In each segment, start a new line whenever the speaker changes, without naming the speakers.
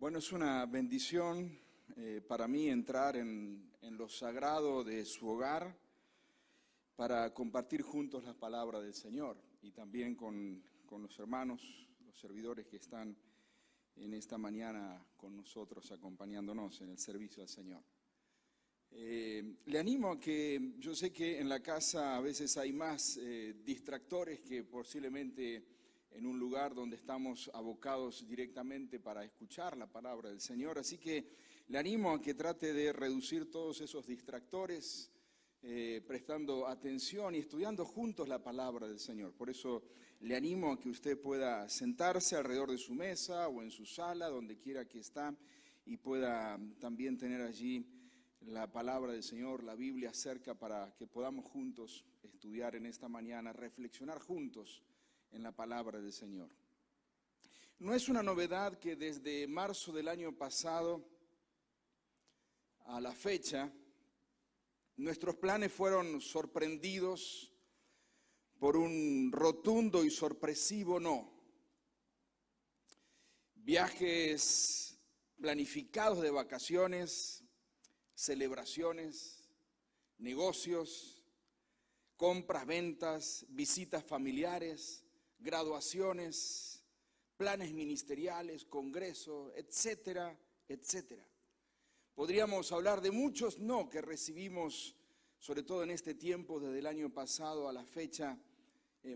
Bueno, es una bendición para mí entrar en lo sagrado de su hogar para compartir juntos la palabra del Señor y también con los hermanos, los servidores que están en esta mañana con nosotros acompañándonos en el servicio al Señor. Le animo a que, yo sé que en la casa a veces hay más distractores que posiblemente en un lugar donde estamos abocados directamente para escuchar la palabra del Señor, así que le animo a que trate de reducir todos esos distractores, prestando atención y estudiando juntos la palabra del Señor. Por eso le animo a que usted pueda sentarse alrededor de su mesa o en su sala, donde quiera que está, y pueda también tener allí la palabra del Señor, la Biblia cerca, para que podamos juntos estudiar en esta mañana, reflexionar juntos en la palabra del Señor. No es una novedad que desde marzo del año pasado a la fecha, nuestros planes fueron sorprendidos por un rotundo y sorpresivo no. Viajes planificados de vacaciones, celebraciones, negocios, compras, ventas, visitas familiares, graduaciones, planes ministeriales, congresos, etcétera, etcétera. Podríamos hablar de muchos no que recibimos, sobre todo en este tiempo, desde el año pasado a la fecha,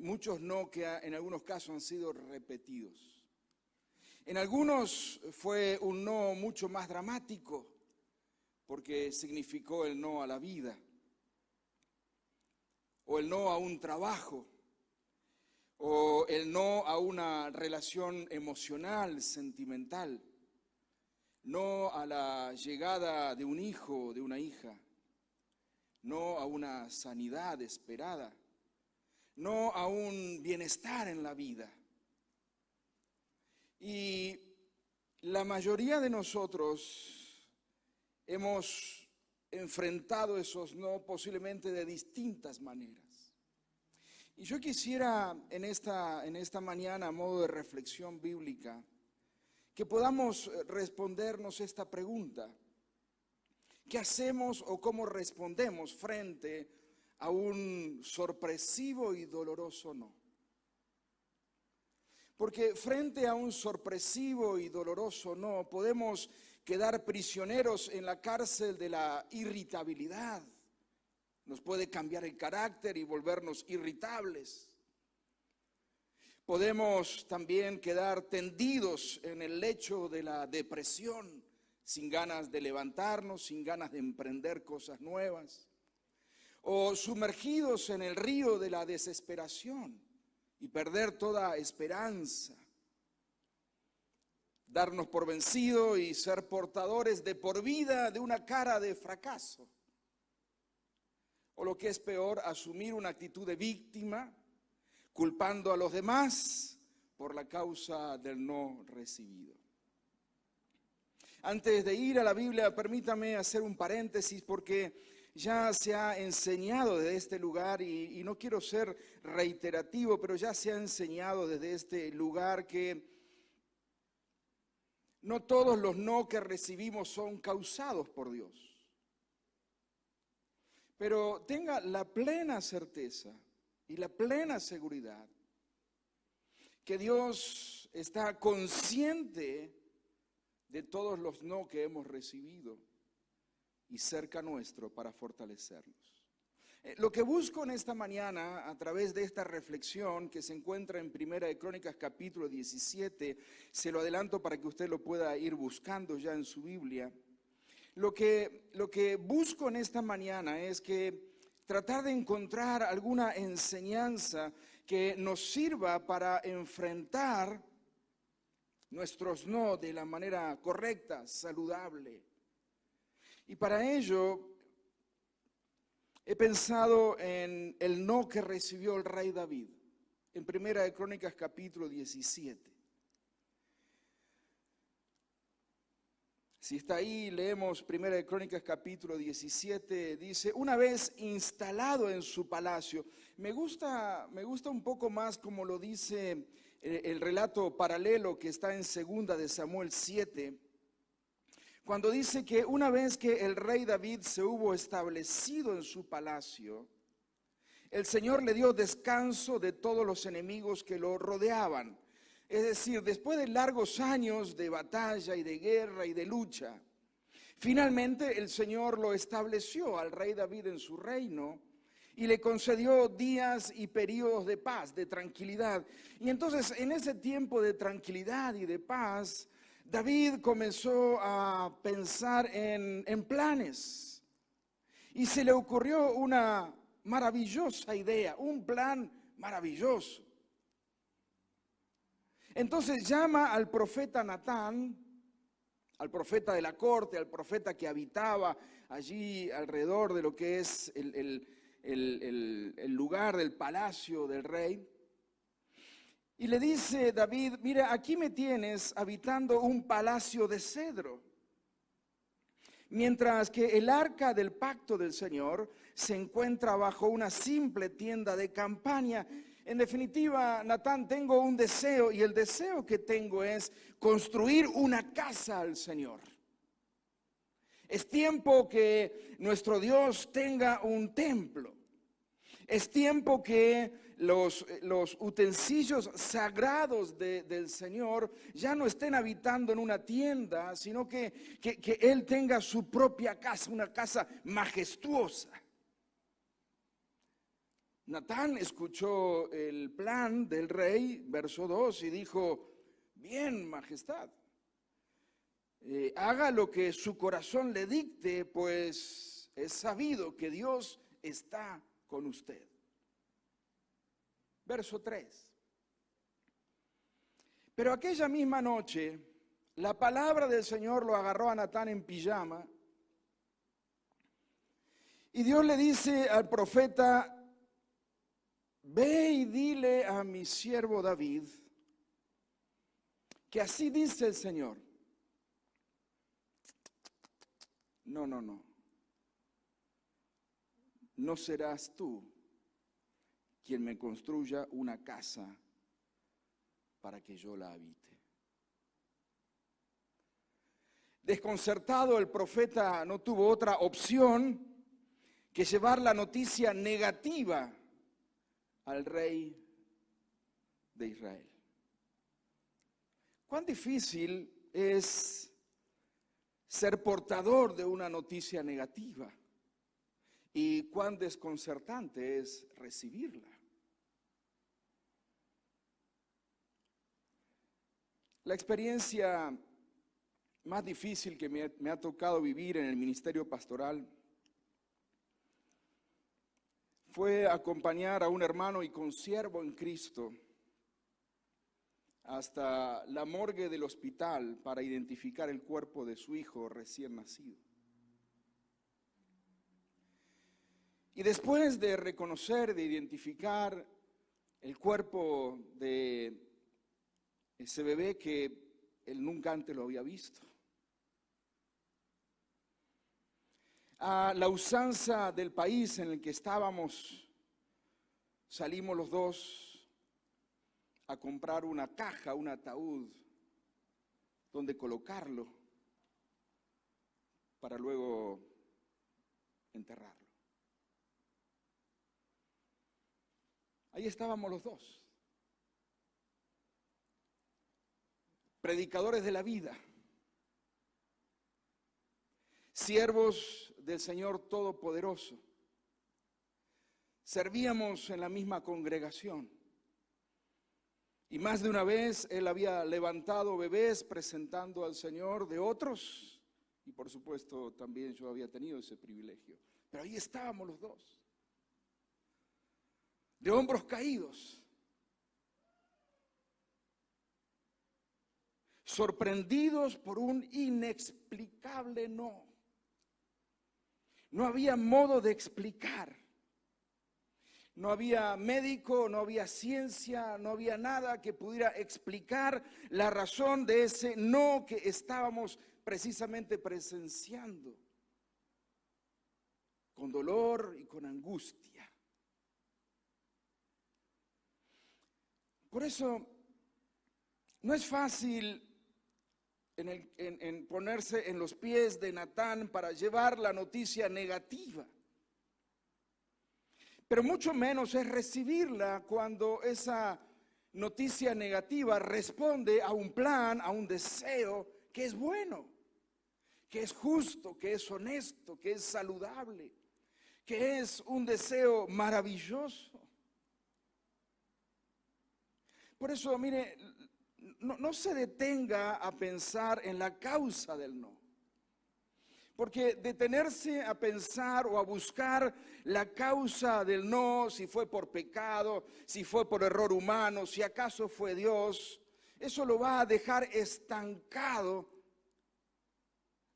muchos no que en algunos casos han sido repetidos. En algunos fue un no mucho más dramático, porque significó el no a la vida, o el no a un trabajo, o el no a una relación emocional, sentimental, no a la llegada de un hijo o de una hija, no a una sanidad esperada, no a un bienestar en la vida. Y la mayoría de nosotros hemos enfrentado esos no posiblemente de distintas maneras. Y yo quisiera en esta mañana, a modo de reflexión bíblica, que podamos respondernos esta pregunta. ¿Qué hacemos o cómo respondemos frente a un sorpresivo y doloroso no? Porque frente a un sorpresivo y doloroso no, podemos quedar prisioneros en la cárcel de la irritabilidad. Nos puede cambiar el carácter y volvernos irritables. Podemos también quedar tendidos en el lecho de la depresión, sin ganas de levantarnos, sin ganas de emprender cosas nuevas. O sumergidos en el río de la desesperación y perder toda esperanza. Darnos por vencido y ser portadores de por vida de una cara de fracaso. O lo que es peor, asumir una actitud de víctima, culpando a los demás por la causa del no recibido. Antes de ir a la Biblia, permítame hacer un paréntesis porque ya se ha enseñado desde este lugar, y no quiero ser reiterativo, pero ya se ha enseñado desde este lugar que no todos los no que recibimos son causados por Dios. Pero tenga la plena certeza y la plena seguridad que Dios está consciente de todos los no que hemos recibido y cerca nuestro para fortalecernos. Lo que busco en esta mañana a través de esta reflexión que se encuentra en Primera de Crónicas capítulo 17, se lo adelanto para que usted lo pueda ir buscando ya en su Biblia. Lo que busco en esta mañana es que tratar de encontrar alguna enseñanza que nos sirva para enfrentar nuestros no de la manera correcta, saludable. Y para ello he pensado en el no que recibió el rey David, en Primera de Crónicas capítulo 17. Si está ahí, leemos Primera de Crónicas capítulo 17, dice: una vez instalado en su palacio. Me gusta un poco más como lo dice el relato paralelo que está en Segunda de Samuel 7, cuando dice que una vez que el rey David se hubo establecido en su palacio, el Señor le dio descanso de todos los enemigos que lo rodeaban. Es decir, después de largos años de batalla y de guerra y de lucha, finalmente el Señor lo estableció al rey David en su reino y le concedió días y periodos de paz, de tranquilidad. Y entonces en ese tiempo de tranquilidad y de paz, David comenzó a pensar en planes. Y se le ocurrió una maravillosa idea, un plan maravilloso. Entonces llama al profeta Natán, al profeta de la corte, al profeta que habitaba allí alrededor de lo que es el lugar del palacio del rey. Y le dice David, mira, aquí me tienes habitando un palacio de cedro, mientras que el arca del pacto del Señor se encuentra bajo una simple tienda de campaña. En definitiva, Natán, tengo un deseo, y el deseo que tengo es construir una casa al Señor. Es tiempo que nuestro Dios tenga un templo. Es tiempo que los utensilios sagrados del Señor ya no estén habitando en una tienda, sino que Él tenga su propia casa, una casa majestuosa. Natán escuchó el plan del rey, verso 2, y dijo, bien, majestad, haga lo que su corazón le dicte, pues es sabido que Dios está con usted. Verso 3. Pero aquella misma noche, la palabra del Señor lo agarró a Natán en pijama, y Dios le dice al profeta, ve y dile a mi siervo David que así dice el Señor. No. No serás tú quien me construya una casa para que yo la habite. Desconcertado, el profeta no tuvo otra opción que llevar la noticia negativa al rey de Israel. Cuán difícil es ser portador de una noticia negativa y cuán desconcertante es recibirla. La experiencia más difícil que me ha tocado vivir en el ministerio pastoral fue acompañar a un hermano y consiervo en Cristo hasta la morgue del hospital para identificar el cuerpo de su hijo recién nacido. Y después de reconocer, de identificar el cuerpo de ese bebé que él nunca antes lo había visto, a la usanza del país en el que estábamos, salimos los dos a comprar una caja, un ataúd, donde colocarlo para luego enterrarlo. Ahí estábamos los dos, predicadores de la vida, siervos del Señor Todopoderoso. Servíamos en la misma congregación. Y más de una vez Él había levantado bebés presentando al Señor de otros. Y por supuesto también yo había tenido ese privilegio. Pero ahí estábamos los dos, de hombros caídos, sorprendidos por un inexplicable no. No había modo de explicar. No había médico, no había ciencia, no había nada que pudiera explicar la razón de ese no que estábamos precisamente presenciando, con dolor y con angustia. Por eso no es fácil en ponerse en los pies de Natán para llevar la noticia negativa. Pero mucho menos es recibirla cuando esa noticia negativa responde a un plan, a un deseo que es bueno, que es justo, que es honesto, que es saludable, que es un deseo maravilloso. Por eso, mire, no se detenga a pensar en la causa del no. Porque detenerse a pensar o a buscar la causa del no, si fue por pecado, si fue por error humano, si acaso fue Dios, eso lo va a dejar estancado,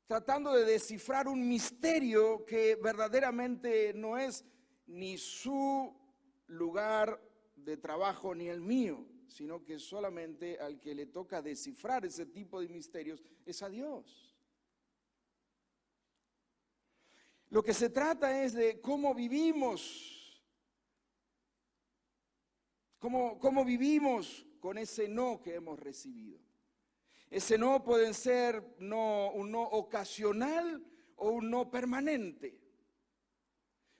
tratando de descifrar un misterio que verdaderamente no es ni su lugar de trabajo ni el mío, sino que solamente al que le toca descifrar ese tipo de misterios es a Dios. Lo que se trata es de cómo vivimos, cómo vivimos con ese no que hemos recibido. Ese no puede ser un no ocasional o un no permanente.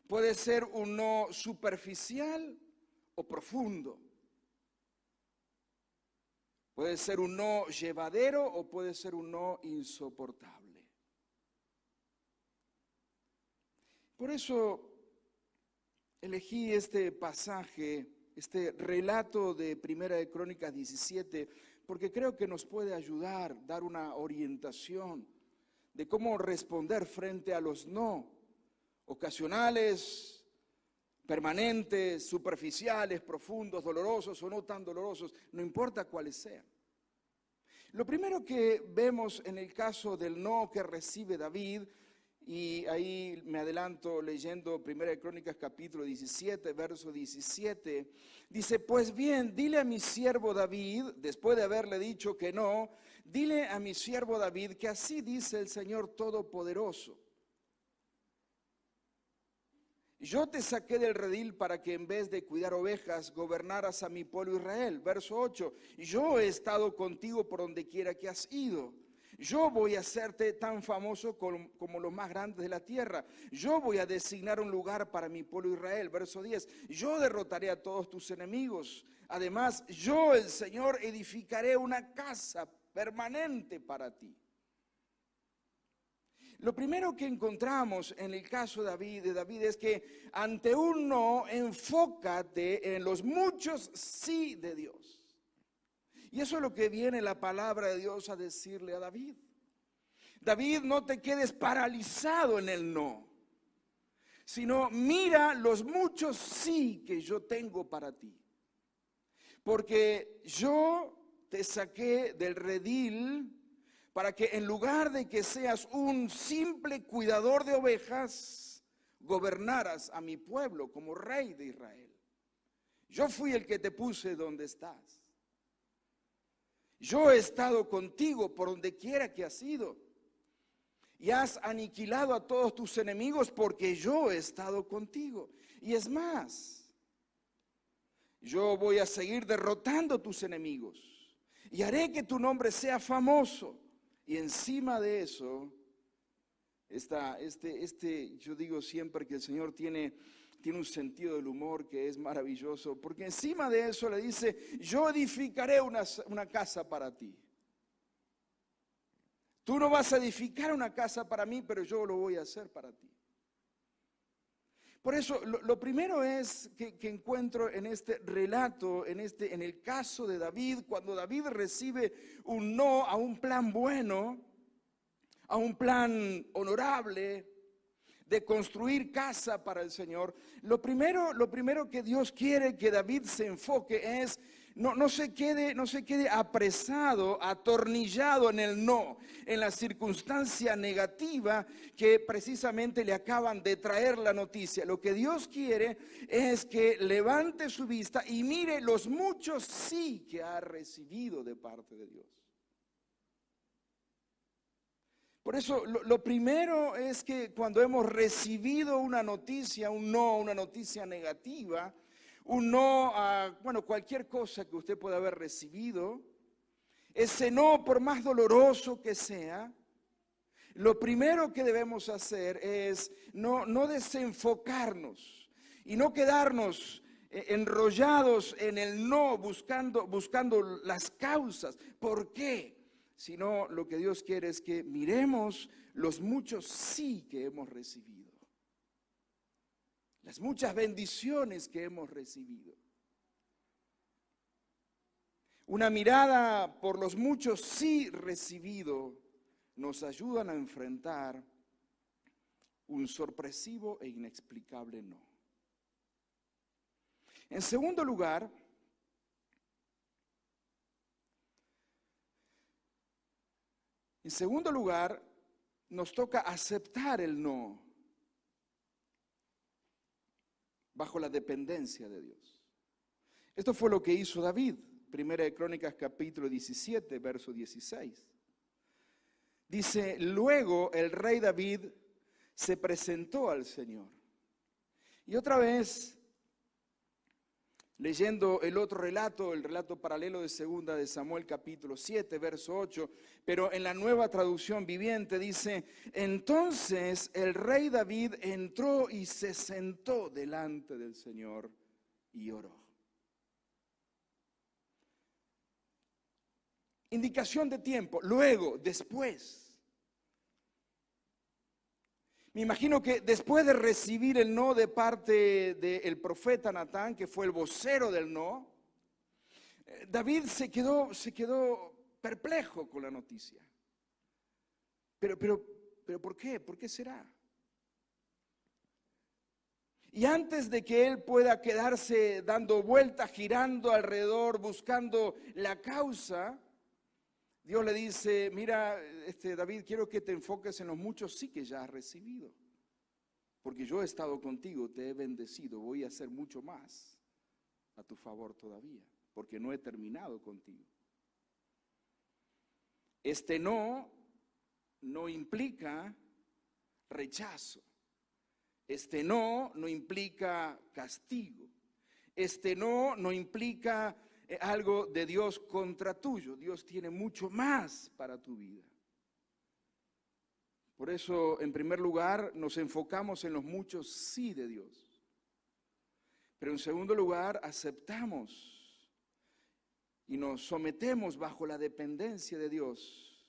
Puede ser un no superficial o profundo. Puede ser un no llevadero o puede ser un no insoportable. Por eso elegí este pasaje, este relato de Primera de Crónicas 17, porque creo que nos puede ayudar, dar una orientación de cómo responder frente a los no ocasionales, permanentes, superficiales, profundos, dolorosos o no tan dolorosos, no importa cuáles sean. Lo primero que vemos en el caso del no que recibe David, y ahí me adelanto leyendo 1 Crónicas capítulo 17, verso 17, dice: pues bien, dile a mi siervo David, después de haberle dicho que no, dile a mi siervo David que así dice el Señor Todopoderoso: yo te saqué del redil para que en vez de cuidar ovejas gobernaras a mi pueblo Israel. Verso 8, yo he estado contigo por donde quiera que has ido. Yo voy a hacerte tan famoso como los más grandes de la tierra. Yo voy a designar un lugar para mi pueblo Israel. Verso 10, yo derrotaré a todos tus enemigos. Además, yo, el Señor, edificaré una casa permanente para ti. Lo primero que encontramos en el caso de David es que ante un no, enfócate en los muchos sí de Dios. Y eso es lo que viene la palabra de Dios a decirle a David. David, no te quedes paralizado en el no, sino mira los muchos sí que yo tengo para ti. Porque yo te saqué del redil para que en lugar de que seas un simple cuidador de ovejas, gobernaras a mi pueblo como rey de Israel. Yo fui el que te puse donde estás. Yo he estado contigo por donde quiera que has ido. Y has aniquilado a todos tus enemigos porque yo he estado contigo. Y es más, yo voy a seguir derrotando tus enemigos. Y haré que tu nombre sea famoso. Y encima de eso, yo digo siempre que el Señor tiene un sentido del humor que es maravilloso, porque encima de eso le dice: yo edificaré una casa para ti. Tú no vas a edificar una casa para mí, pero yo lo voy a hacer para ti. Por eso, lo primero es que encuentro en este relato, en el caso de David, cuando David recibe un no a un plan bueno, a un plan honorable, de construir casa para el Señor, lo primero que Dios quiere que David se enfoque es no se quede apresado, atornillado en el no, en la circunstancia negativa que precisamente le acaban de traer la noticia. Lo que Dios quiere es que levante su vista y mire los muchos sí que ha recibido de parte de Dios. Por eso lo primero es que cuando hemos recibido una noticia, un no, una noticia negativa, un no a cualquier cosa que usted pueda haber recibido, Ese no, por más doloroso que sea, lo primero que debemos hacer es no desenfocarnos y no quedarnos enrollados en el no, buscando las causas. ¿Por qué? Sino lo que Dios quiere es que miremos los muchos sí que hemos recibido, las muchas bendiciones que hemos recibido. Una mirada por los muchos sí recibidos nos ayudan a enfrentar un sorpresivo e inexplicable no. En segundo lugar, nos toca aceptar el no bajo la dependencia de Dios. Esto fue lo que hizo David. Primera de Crónicas capítulo 17, verso 16. Dice, luego el rey David se presentó al Señor. Y otra vez, leyendo el otro relato, el relato paralelo de segunda de Samuel capítulo 7, verso 8, pero en la Nueva Traducción Viviente dice, entonces el rey David entró y se sentó delante del Señor y oró. Indicación de tiempo, luego, después. Me imagino que después de recibir el no de parte del profeta Natán, que fue el vocero del no, David se quedó perplejo con la noticia. Pero ¿por qué? ¿Por qué será? Y antes de que él pueda quedarse dando vueltas, girando alrededor, buscando la causa, Dios le dice, mira, David, quiero que te enfoques en los muchos sí que ya has recibido. Porque yo he estado contigo, te he bendecido, voy a hacer mucho más a tu favor todavía, porque no he terminado contigo. Este no implica rechazo. Este no implica castigo. Este no implica algo de Dios contra tuyo. Dios tiene mucho más para tu vida. Por eso, en primer lugar, nos enfocamos en los muchos sí de Dios. Pero en segundo lugar, aceptamos y nos sometemos bajo la dependencia de Dios.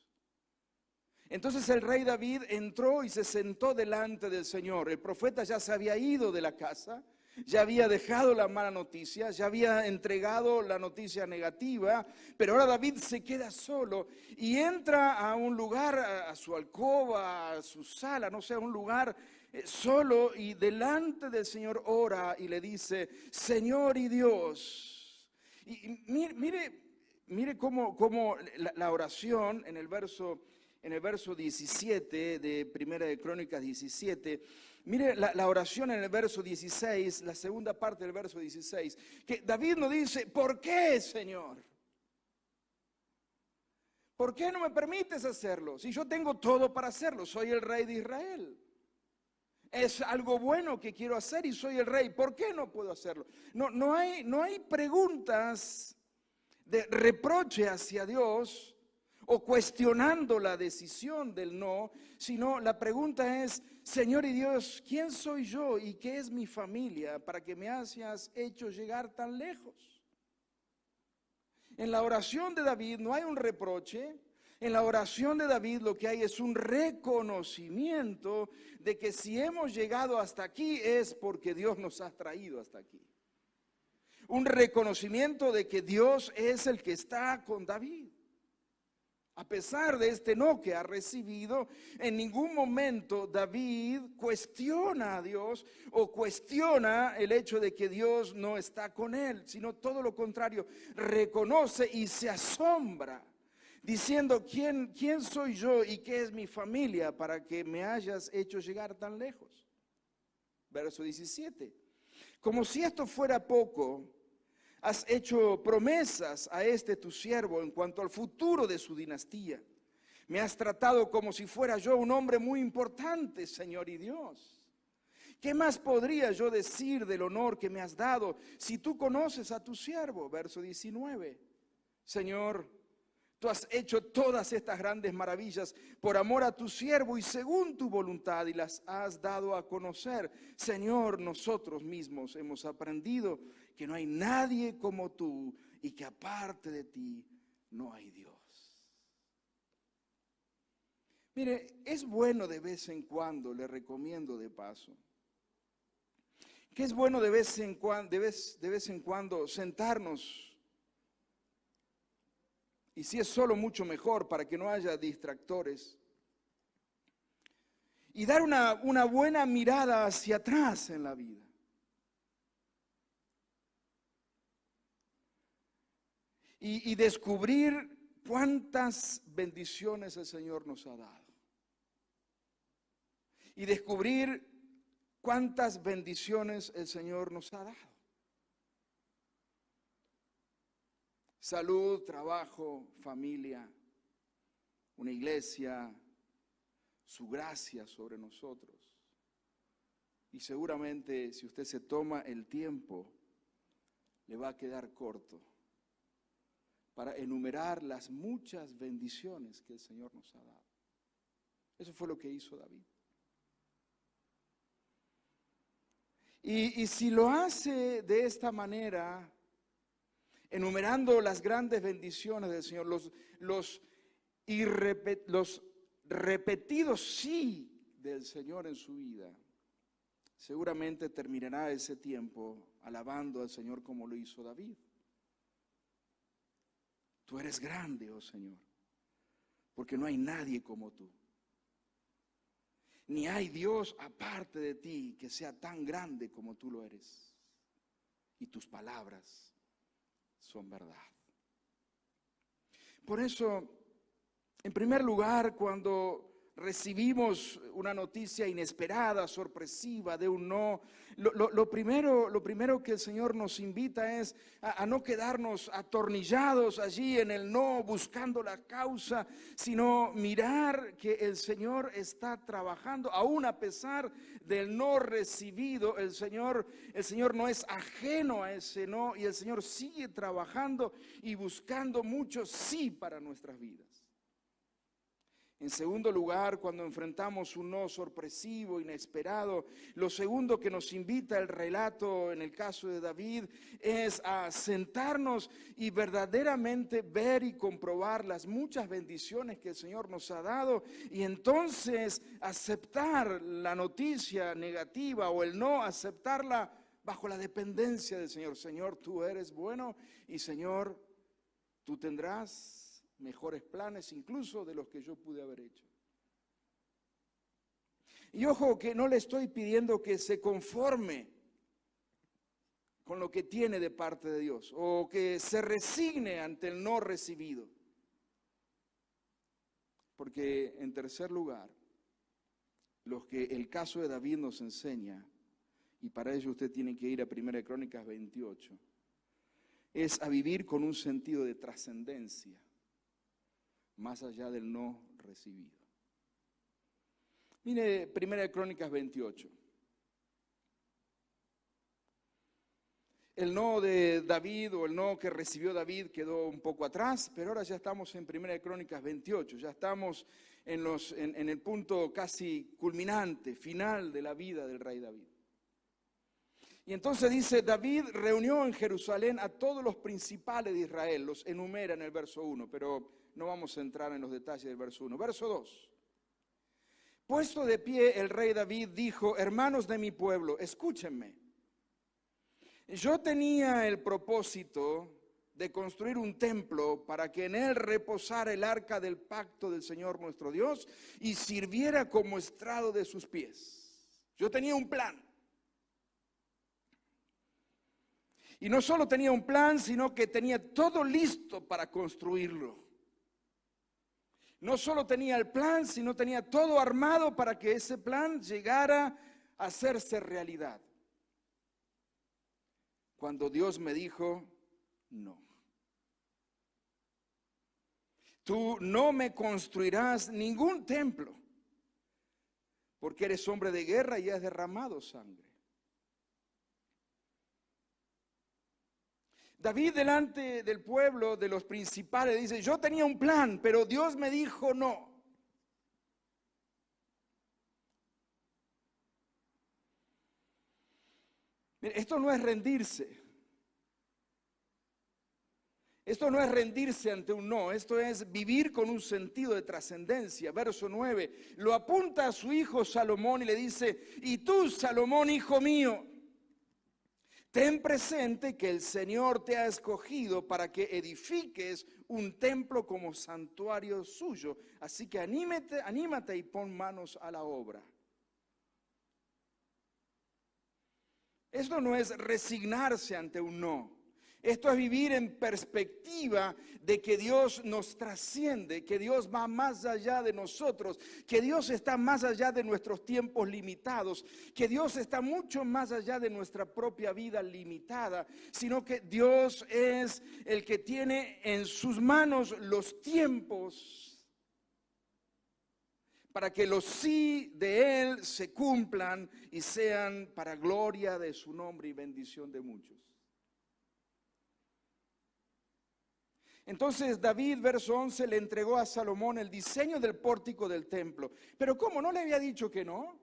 Entonces el rey David entró y se sentó delante del Señor. El profeta ya se había ido de la casa, ya había dejado la mala noticia, ya había entregado la noticia negativa, pero ahora David se queda solo y entra a un lugar, a su alcoba, a su sala, no sé, a un lugar solo, y delante del Señor ora y le dice, Señor y Dios. Y mire cómo la oración en el verso 17 de Primera de Crónicas 17, mire la oración en el verso 16, la segunda parte del verso 16, que David no dice, ¿por qué, Señor? ¿Por qué no me permites hacerlo? Si yo tengo todo para hacerlo, soy el rey de Israel. Es algo bueno que quiero hacer y soy el rey. ¿Por qué no puedo hacerlo? No hay preguntas de reproche hacia Dios o cuestionando la decisión del no, sino la pregunta es, Señor y Dios, ¿quién soy yo y qué es mi familia para que me hayas hecho llegar tan lejos? En la oración de David no hay un reproche. En la oración de David lo que hay es un reconocimiento de que si hemos llegado hasta aquí es porque Dios nos ha traído hasta aquí. Un reconocimiento de que Dios es el que está con David. A pesar de este no que ha recibido, en ningún momento David cuestiona a Dios o cuestiona el hecho de que Dios no está con él, sino todo lo contrario, reconoce y se asombra, diciendo, ¿quién soy yo y qué es mi familia para que me hayas hecho llegar tan lejos? Verso 17, como si esto fuera poco, has hecho promesas a tu siervo en cuanto al futuro de su dinastía. Me has tratado como si fuera yo un hombre muy importante, Señor y Dios. ¿Qué más podría yo decir del honor que me has dado si tú conoces a tu siervo? Verso 19. Señor, Tú has hecho todas estas grandes maravillas por amor a tu siervo y según tu voluntad y las has dado a conocer. Señor, nosotros mismos hemos aprendido que no hay nadie como tú y que aparte de ti no hay Dios. Mire, es bueno de vez en cuando, le recomiendo de paso, que es bueno de vez en cuando sentarnos. Y si es solo, mucho mejor, para que no haya distractores. Y dar una buena mirada hacia atrás en la vida. Y descubrir cuántas bendiciones el Señor nos ha dado. Y descubrir cuántas bendiciones el Señor nos ha dado. Salud, trabajo, familia, una iglesia, su gracia sobre nosotros. Y seguramente si usted se toma el tiempo, le va a quedar corto para enumerar las muchas bendiciones que el Señor nos ha dado. Eso fue lo que hizo David. Y si lo hace de esta manera, enumerando las grandes bendiciones del Señor, los repetidos sí del Señor en su vida, seguramente terminará ese tiempo alabando al Señor como lo hizo David. Tú eres grande, oh Señor, porque no hay nadie como tú. Ni hay Dios aparte de ti que sea tan grande como tú lo eres. Y tus palabras son verdad. Por eso, en primer lugar, cuando recibimos una noticia inesperada, sorpresiva, de un no, lo primero que el Señor nos invita es a no quedarnos atornillados allí en el no, buscando la causa, sino mirar que el Señor está trabajando, aún a pesar del no recibido. El Señor no es ajeno a ese no, y el Señor sigue trabajando y buscando mucho sí para nuestras vidas. En segundo lugar, cuando enfrentamos un no sorpresivo, inesperado, lo segundo que nos invita el relato en el caso de David es a sentarnos y verdaderamente ver y comprobar las muchas bendiciones que el Señor nos ha dado, y entonces aceptar la noticia negativa o el no, aceptarla bajo la dependencia del Señor. Señor, tú eres bueno, y Señor, tú tendrás mejores planes incluso de los que yo pude haber hecho. Y ojo, que no le estoy pidiendo que se conforme con lo que tiene de parte de Dios o que se resigne ante el no recibido. Porque en tercer lugar, lo que el caso de David nos enseña, y para ello usted tiene que ir a 1 Crónicas 28, es a vivir con un sentido de trascendencia más allá del no recibido. Mire, 1 Crónicas 28. El no de David o el no que recibió David quedó un poco atrás, pero ahora ya estamos en 1 Crónicas 28, ya estamos en el punto casi culminante, final de la vida del rey David. Y entonces dice, David reunió en Jerusalén a todos los principales de Israel, los enumera en el verso 1, pero no vamos a entrar en los detalles del verso 1. Verso 2. Puesto de pie el rey David dijo, hermanos de mi pueblo, escúchenme. Yo tenía el propósito de construir un templo para que en él reposara el arca del pacto del Señor nuestro Dios y sirviera como estrado de sus pies. Yo tenía un plan. Y no solo tenía un plan, sino que tenía todo listo para construirlo. No solo tenía el plan, sino tenía todo armado para que ese plan llegara a hacerse realidad. Cuando Dios me dijo, no. Tú no me construirás ningún templo, porque eres hombre de guerra y has derramado sangre. David delante del pueblo, de los principales, dice, yo tenía un plan, pero Dios me dijo no. Mire, esto no es rendirse. Esto no es rendirse ante un no, esto es vivir con un sentido de trascendencia. Verso 9, lo apunta a su hijo Salomón y le dice, y tú, Salomón, hijo mío, ten presente que el Señor te ha escogido para que edifiques un templo como santuario suyo. Así que anímate y pon manos a la obra. Esto no es resignarse ante un no. Esto es vivir en perspectiva de que Dios nos trasciende, que Dios va más allá de nosotros, que Dios está más allá de nuestros tiempos limitados, que Dios está mucho más allá de nuestra propia vida limitada, sino que Dios es el que tiene en sus manos los tiempos para que los sí de Él se cumplan y sean para gloria de su nombre y bendición de muchos. Entonces David, verso 11, le entregó a Salomón el diseño del pórtico del templo. Pero ¿cómo? ¿No le había dicho que no?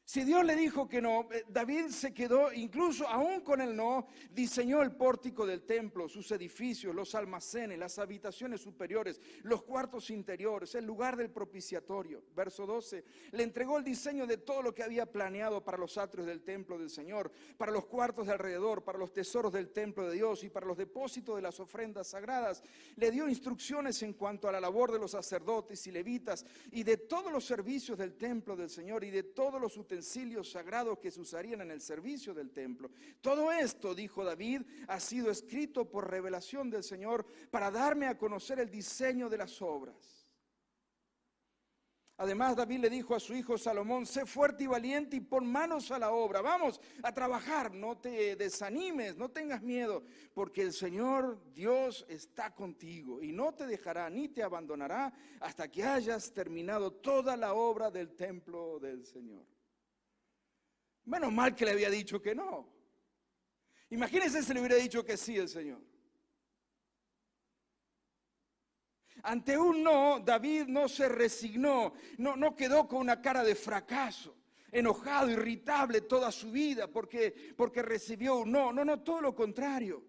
Si Dios le dijo que no, David se quedó, incluso aún con el no, diseñó el pórtico del templo, sus edificios, los almacenes, las habitaciones superiores, los cuartos interiores, el lugar del propiciatorio. Verso 12, le entregó el diseño de todo lo que había planeado para los atrios del templo del Señor, para los cuartos de alrededor, para los tesoros del templo de Dios y para los depósitos de las ofrendas sagradas. Le dio instrucciones en cuanto a la labor de los sacerdotes y levitas y de todos los servicios del templo del Señor y de todos los utensilios sagrados que se usarían en el servicio del templo. Todo esto, dijo David, ha sido escrito por revelación del Señor para darme a conocer el diseño de las obras. Además, David le dijo a su hijo Salomón, sé fuerte y valiente y pon manos a la obra. Vamos a trabajar, no te desanimes, no tengas miedo, porque el Señor Dios está contigo y no te dejará ni te abandonará hasta que hayas terminado toda la obra del templo del Señor. Menos mal que le había dicho que no. Imagínense si le hubiera dicho que sí el Señor. Ante un no, David no se resignó, no quedó con una cara de fracaso, enojado, irritable toda su vida porque recibió un no. No, todo lo contrario.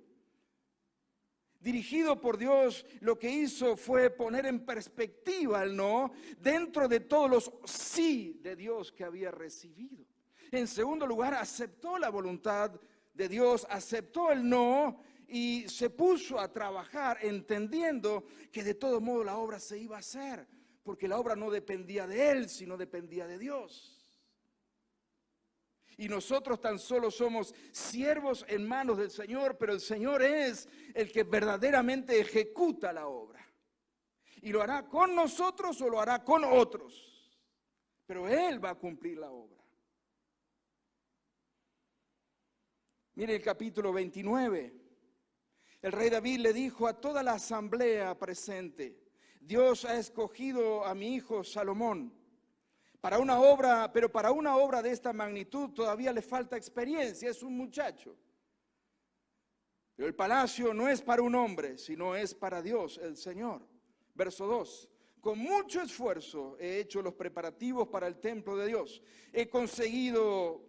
Dirigido por Dios, lo que hizo fue poner en perspectiva el no dentro de todos los sí de Dios que había recibido. En segundo lugar, aceptó la voluntad de Dios, aceptó el no y se puso a trabajar entendiendo que de todo modo la obra se iba a hacer, porque la obra no dependía de él, sino dependía de Dios. Y nosotros tan solo somos siervos en manos del Señor, pero el Señor es el que verdaderamente ejecuta la obra. Y lo hará con nosotros o lo hará con otros, pero Él va a cumplir la obra. Mire el capítulo 29. El rey David le dijo a toda la asamblea presente, Dios ha escogido a mi hijo Salomón para una obra, pero para una obra de esta magnitud todavía le falta experiencia, es un muchacho. Pero el palacio no es para un hombre, sino es para Dios, el Señor. Verso 2. Con mucho esfuerzo he hecho los preparativos para el templo de Dios. He conseguido,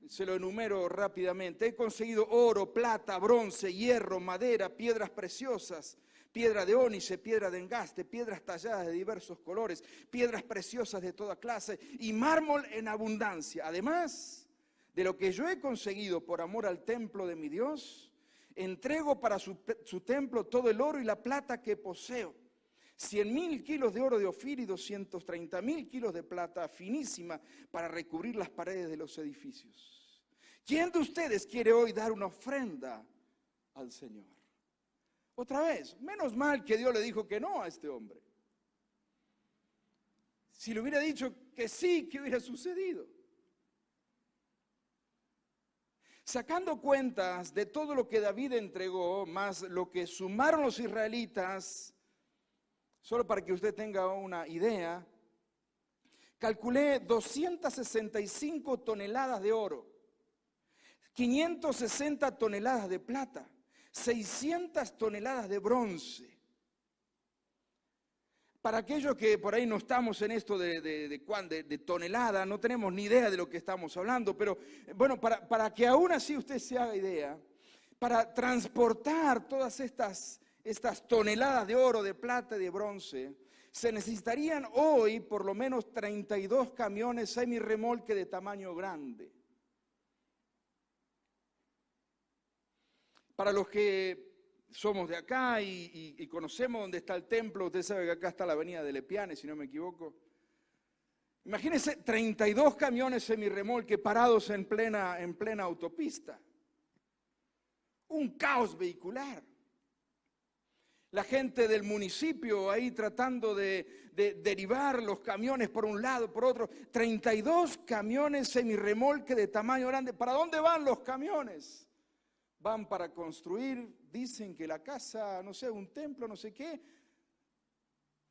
se lo enumero rápidamente, he conseguido oro, plata, bronce, hierro, madera, piedras preciosas, piedra de ónice, piedra de engaste, piedras talladas de diversos colores, piedras preciosas de toda clase y mármol en abundancia. Además de lo que yo he conseguido por amor al templo de mi Dios, entrego para su templo todo el oro y la plata que poseo. 100.000 kilos de oro de Ofir y 230.000 kilos de plata finísima para recubrir las paredes de los edificios. ¿Quién de ustedes quiere hoy dar una ofrenda al Señor? Otra vez, menos mal que Dios le dijo que no a este hombre. Si le hubiera dicho que sí, ¿qué hubiera sucedido? Sacando cuentas de todo lo que David entregó, más lo que sumaron los israelitas, solo para que usted tenga una idea, calculé 265 toneladas de oro, 560 toneladas de plata, 600 toneladas de bronce. Para aquellos que por ahí no estamos en esto de tonelada, no tenemos ni idea de lo que estamos hablando, pero bueno, para que aún así usted se haga idea, para transportar todas estas toneladas de oro, de plata y de bronce, se necesitarían hoy por lo menos 32 camiones semirremolque de tamaño grande. Para los que somos de acá y conocemos dónde está el templo, usted sabe que acá está la avenida de Lepiane, si no me equivoco. Imagínense 32 camiones semirremolque parados en plena autopista. Un caos vehicular. La gente del municipio ahí tratando de derivar los camiones por un lado, por otro. 32 camiones semirremolque de tamaño grande. ¿Para dónde van los camiones? Van para construir, dicen que la casa, no sé, un templo, no sé qué,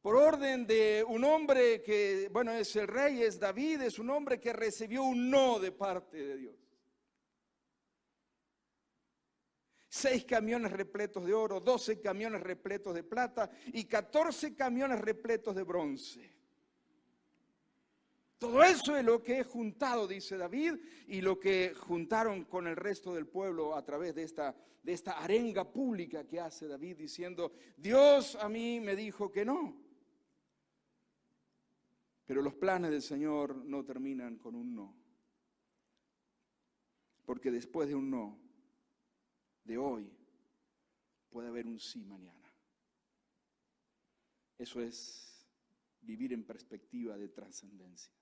por orden de un hombre que, bueno, es el rey, es David, es un hombre que recibió un no de parte de Dios. 6 camiones repletos de oro, 12 camiones repletos de plata y 14 camiones repletos de bronce. Todo eso es lo que he juntado, dice David, y lo que juntaron con el resto del pueblo a través de esta arenga pública que hace David diciendo, Dios a mí me dijo que no. Pero los planes del Señor no terminan con un no. Porque después de un no, de hoy, puede haber un sí mañana. Eso es vivir en perspectiva de trascendencia,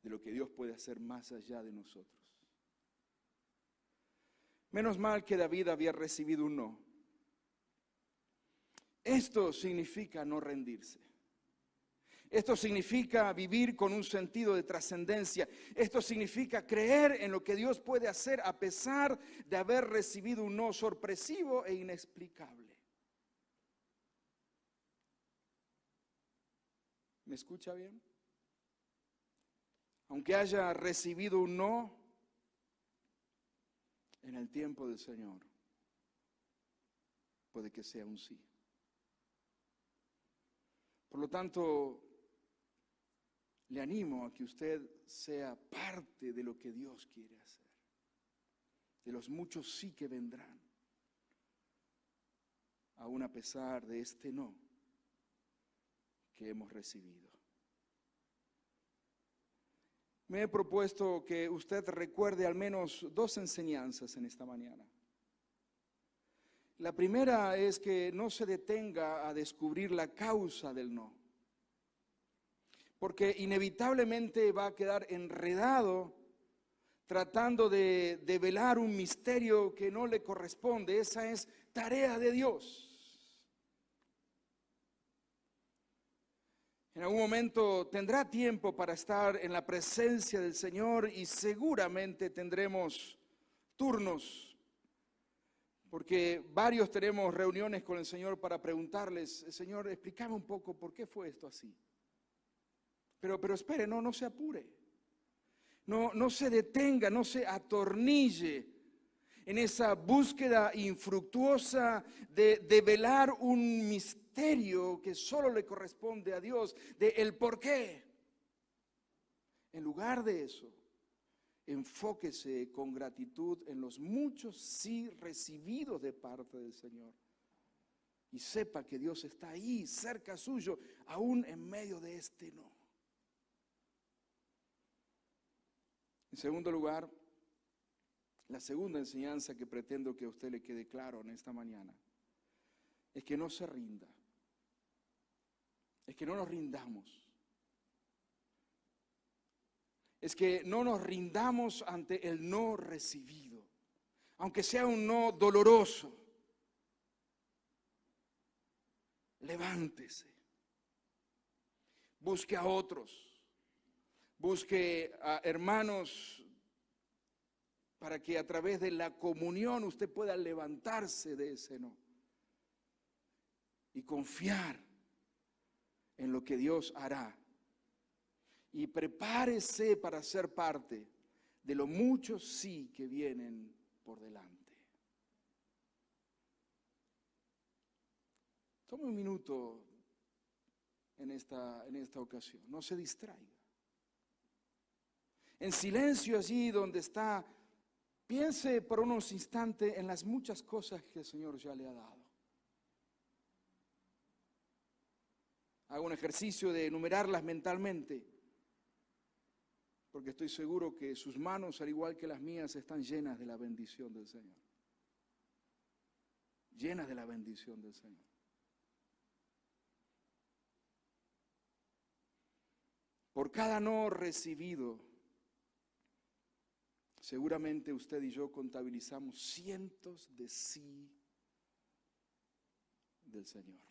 de lo que Dios puede hacer más allá de nosotros. Menos mal que David había recibido un no. Esto significa no rendirse. Esto significa vivir con un sentido de trascendencia. Esto significa creer en lo que Dios puede hacer a pesar de haber recibido un no sorpresivo e inexplicable. ¿Me escucha bien? Aunque haya recibido un no, en el tiempo del Señor, puede que sea un sí. Por lo tanto, le animo a que usted sea parte de lo que Dios quiere hacer, de los muchos sí que vendrán, aún a pesar de este no que hemos recibido. Me he propuesto que usted recuerde al menos 2 enseñanzas en esta mañana. La primera es que no se detenga a descubrir la causa del no, porque inevitablemente va a quedar enredado tratando de develar un misterio que no le corresponde. Esa es tarea de Dios. En algún momento tendrá tiempo para estar en la presencia del Señor y seguramente tendremos turnos, porque varios tenemos reuniones con el Señor para preguntarles, Señor, explícame un poco por qué fue esto así. Pero espere, no se apure, no se detenga, no se atornille en esa búsqueda infructuosa de develar un misterio que solo le corresponde a Dios, de el por qué. En lugar de eso, enfóquese con gratitud en los muchos sí recibidos de parte del Señor. Y sepa que Dios está ahí, cerca suyo, aún en medio de este no. En segundo lugar, la segunda enseñanza que pretendo que a usted le quede claro en esta mañana es que no se rinda, es que no nos rindamos, es que no nos rindamos ante el no recibido, aunque sea un no doloroso. Levántese, busque a otros. Busque a hermanos para que a través de la comunión usted pueda levantarse de ese no y confiar en lo que Dios hará. Y prepárese para ser parte de los muchos sí que vienen por delante. Tome un minuto en esta ocasión, no se distraiga. En silencio allí donde está, piense por unos instantes en las muchas cosas que el Señor ya le ha dado. Haga un ejercicio de enumerarlas mentalmente, porque estoy seguro que sus manos, al igual que las mías, están llenas de la bendición del Señor. Llenas de la bendición del Señor. Por cada no recibido, seguramente usted y yo contabilizamos cientos de sí del Señor.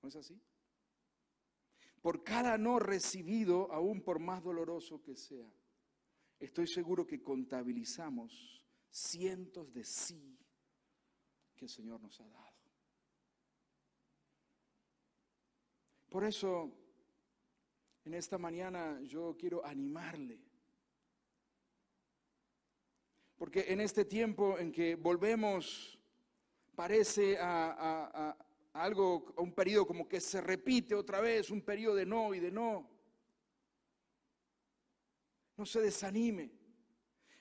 ¿No es así? Por cada no recibido, aún por más doloroso que sea, estoy seguro que contabilizamos cientos de sí que el Señor nos ha dado. Por eso, en esta mañana yo quiero animarle. Porque en este tiempo en que volvemos, parece a algo, a un periodo como que se repite otra vez, un periodo de no y de no. No se desanime.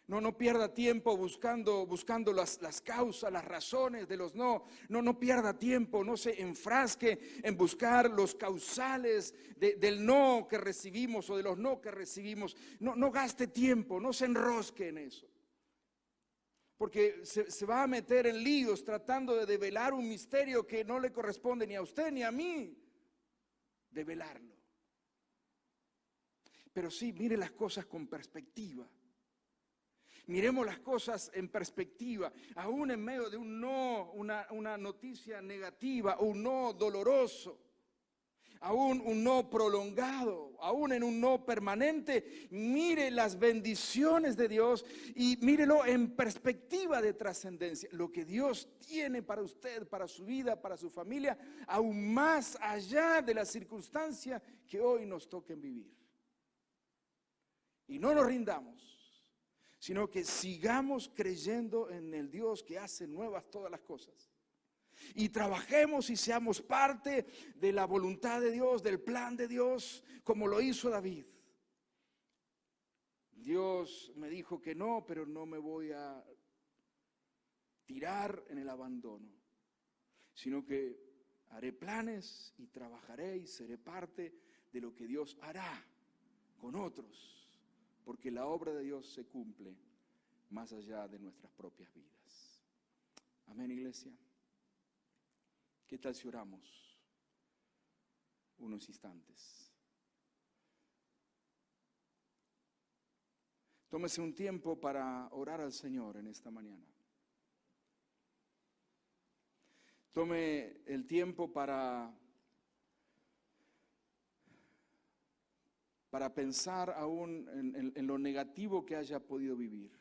No pierda tiempo buscando las causas, las razones de los no. No pierda tiempo, no se enfrasque en buscar los causales del no que recibimos o de los no que recibimos. No gaste tiempo, no se enrosque en eso. Porque se va a meter en líos tratando de develar un misterio que no le corresponde ni a usted ni a mí develarlo. Pero sí, mire las cosas con perspectiva. Miremos las cosas en perspectiva, aún en medio de un no, una noticia negativa, un no doloroso, aún un no prolongado, aún en un no permanente. Mire las bendiciones de Dios y mírelo en perspectiva de trascendencia. Lo que Dios tiene para usted, para su vida, para su familia, aún más allá de la circunstancia que hoy nos toquen vivir. Y no nos rindamos, sino que sigamos creyendo en el Dios que hace nuevas todas las cosas. Y trabajemos y seamos parte de la voluntad de Dios, del plan de Dios, como lo hizo David. Dios me dijo que no, pero no me voy a tirar en el abandono, sino que haré planes y trabajaré y seré parte de lo que Dios hará con otros. Porque la obra de Dios se cumple más allá de nuestras propias vidas. Amén, iglesia. ¿Qué tal si oramos unos instantes? Tómese un tiempo para orar al Señor en esta mañana. Tome el tiempo para pensar aún en lo negativo que haya podido vivir.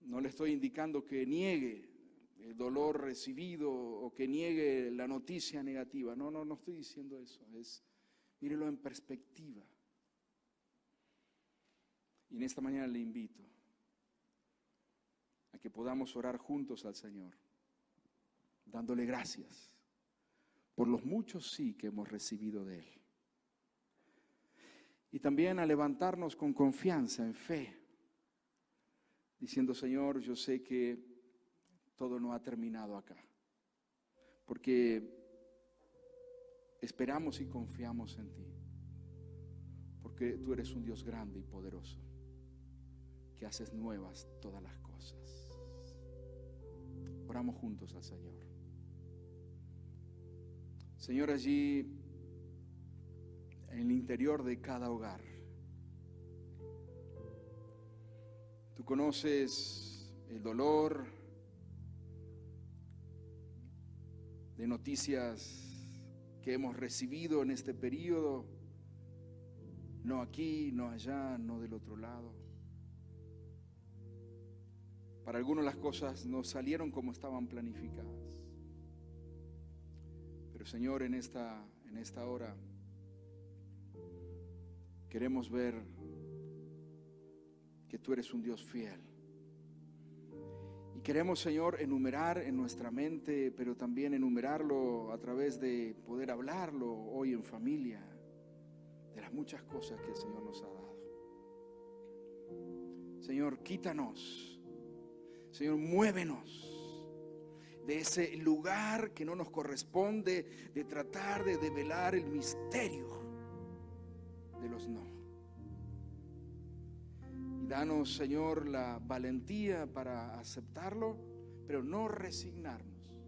No le estoy indicando que niegue el dolor recibido o que niegue la noticia negativa. No estoy diciendo eso. Mírelo en perspectiva. Y en esta mañana le invito a que podamos orar juntos al Señor, dándole gracias por los muchos sí que hemos recibido de Él. Y también a levantarnos con confianza, en fe, diciendo: Señor, yo sé que todo no ha terminado acá, porque esperamos y confiamos en ti, porque tú eres un Dios grande y poderoso, que haces nuevas todas las cosas. Oramos juntos al Señor. Señor, allí en el interior de cada hogar, tú conoces el dolor de noticias que hemos recibido en este periodo, no aquí, no allá, no del otro lado. Para algunos las cosas no salieron como estaban planificadas. Pero Señor, en esta hora Queremos ver que tú eres un Dios fiel. Y queremos, Señor, enumerar en nuestra mente, pero también enumerarlo a través de poder hablarlo hoy en familia, de las muchas cosas que el Señor nos ha dado. Señor, quítanos. Señor, muévenos de ese lugar que no nos corresponde, de tratar de develar el misterio de los no. Y danos, Señor, la valentía para aceptarlo, pero no resignarnos,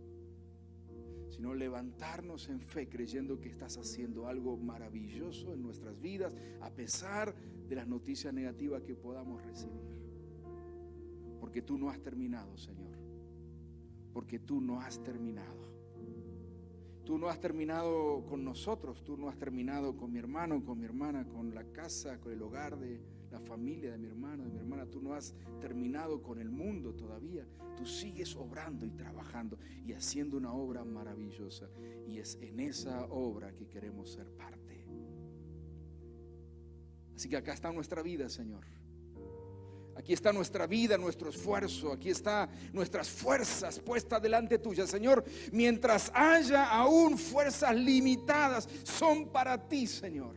sino levantarnos en fe, creyendo que estás haciendo algo maravilloso en nuestras vidas, a pesar de las noticias negativas que podamos recibir. Porque tú no has terminado, Señor. Porque tú no has terminado. Tú no has terminado con nosotros, tú no has terminado con mi hermano, con mi hermana, con la casa, con el hogar de la familia de mi hermano, de mi hermana. Tú no has terminado con el mundo todavía. Tú sigues obrando y trabajando y haciendo una obra maravillosa. Y es en esa obra que queremos ser parte. Así que acá está nuestra vida, Señor. Aquí está nuestra vida, nuestro esfuerzo. Aquí están nuestras fuerzas puestas delante tuya, Señor. Mientras haya aún fuerzas limitadas, son para ti, Señor.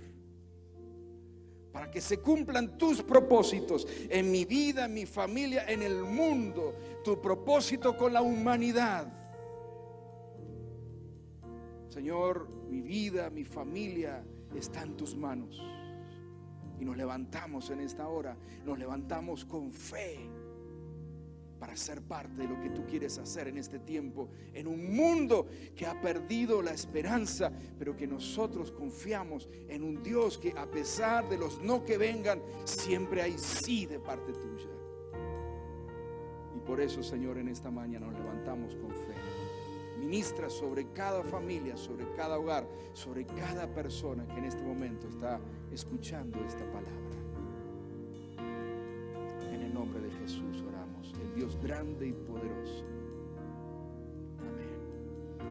Para que se cumplan tus propósitos en mi vida, en mi familia, en el mundo. Tu propósito con la humanidad. Señor, mi vida, mi familia está en tus manos. Y nos levantamos en esta hora, nos levantamos con fe para ser parte de lo que tú quieres hacer en este tiempo, en un mundo que ha perdido la esperanza, pero que nosotros confiamos en un Dios que, a pesar de los no que vengan, siempre hay sí de parte tuya. Y por eso, Señor, en esta mañana nos levantamos con fe. Ministra sobre cada familia, sobre cada hogar, sobre cada persona que en este momento está escuchando esta palabra. En el nombre de Jesús oramos, el Dios grande y poderoso.